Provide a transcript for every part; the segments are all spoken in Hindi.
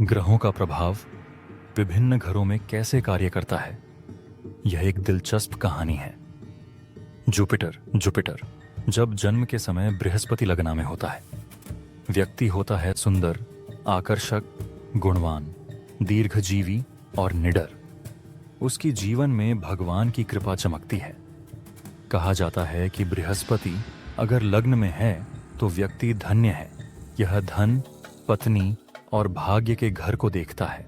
ग्रहों का प्रभाव विभिन्न घरों में कैसे कार्य करता है, यह एक दिलचस्प कहानी है। जुपिटर जब जन्म के समय बृहस्पति लग्न में होता है, व्यक्ति होता है सुंदर, आकर्षक, गुणवान, दीर्घजीवी और निडर। उसकी जीवन में भगवान की कृपा चमकती है। कहा जाता है कि बृहस्पति अगर लग्न में है तो व्यक्ति धन्य है। यह धन, पत्नी और भाग्य के घर को देखता है।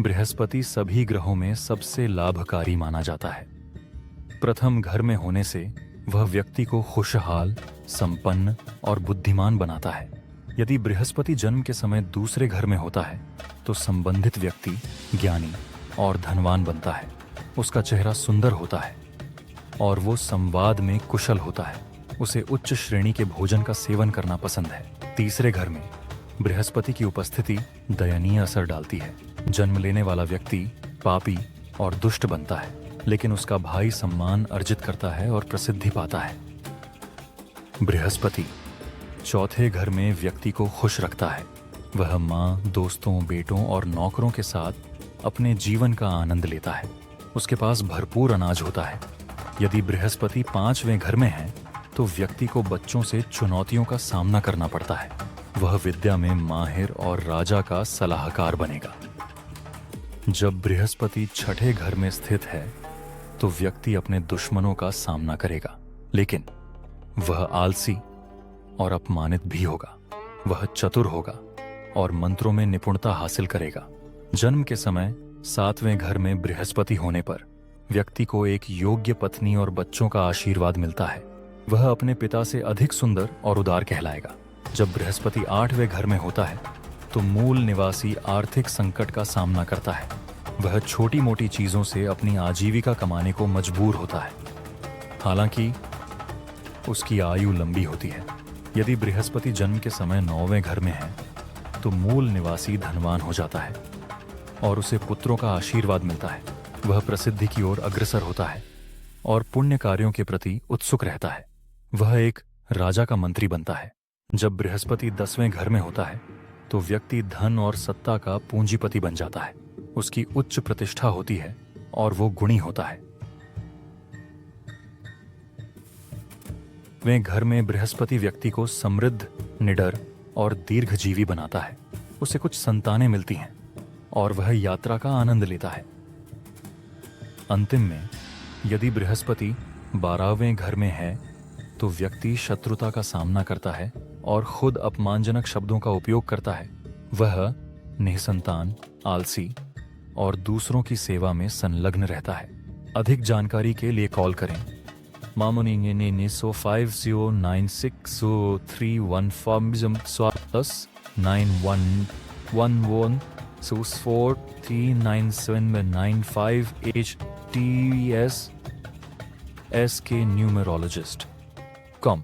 बृहस्पति सभी ग्रहों में सबसे लाभकारी माना जाता है। प्रथम घर में होने से वह व्यक्ति को खुशहाल, संपन्न और बुद्धिमान बनाता है। यदि बृहस्पति जन्म के समय दूसरे घर में होता है तो संबंधित व्यक्ति ज्ञानी और धनवान बनता है। उसका चेहरा सुंदर होता है और वो संवाद में कुशल होता है। उसे उच्च श्रेणी के भोजन का सेवन करना पसंद है। तीसरे घर में बृहस्पति की उपस्थिति दयनीय असर डालती है। जन्म लेने वाला व्यक्ति पापी और दुष्ट बनता है, लेकिन उसका भाई सम्मान अर्जित करता है और प्रसिद्धि पाता है। बृहस्पति चौथे घर में व्यक्ति को खुश रखता है। वह माँ, दोस्तों, बेटों और नौकरों के साथ अपने जीवन का आनंद लेता है। उसके पास भरपूर अनाज होता है। यदि बृहस्पति पांचवें घर में है तो व्यक्ति को बच्चों से चुनौतियों का सामना करना पड़ता है। वह विद्या में माहिर और राजा का सलाहकार बनेगा। जब बृहस्पति छठे घर में स्थित है तो व्यक्ति अपने दुश्मनों का सामना करेगा, लेकिन वह आलसी और अपमानित भी होगा। वह चतुर होगा और मंत्रों में निपुणता हासिल करेगा। जन्म के समय सातवें घर में बृहस्पति होने पर व्यक्ति को एक योग्य पत्नी और बच्चों का आशीर्वाद मिलता है। वह अपने पिता से अधिक सुंदर और उदार कहलाएगा। जब बृहस्पति आठवें घर में होता है तो मूल निवासी आर्थिक संकट का सामना करता है। वह छोटी मोटी चीजों से अपनी आजीविका कमाने को मजबूर होता है, हालांकि उसकी आयु लंबी होती है। यदि बृहस्पति जन्म के समय नौवें घर में है तो मूल निवासी धनवान हो जाता है और उसे पुत्रों का आशीर्वाद मिलता है। वह प्रसिद्धि की ओर अग्रसर होता है और पुण्य कार्यों के प्रति उत्सुक रहता है। वह एक राजा का मंत्री बनता है। जब बृहस्पति 10वें घर में होता है तो व्यक्ति धन और सत्ता का पूंजीपति बन जाता है। उसकी उच्च प्रतिष्ठा होती है और वो गुणी होता है। वे घर में बृहस्पति व्यक्ति को समृद्ध, निडर और दीर्घजीवी बनाता है। उसे कुछ संतानें मिलती हैं और वह यात्रा का आनंद लेता है। अंतिम में यदि बृहस्पति 12वें घर में है तो व्यक्ति शत्रुता का सामना करता है और खुद अपमानजनक शब्दों का उपयोग करता है। वह निःसंतान, आलसी और दूसरों की सेवा में संलग्न रहता है। अधिक जानकारी के लिए कॉल करें मामुनिंग 9114 SK numerologist. Com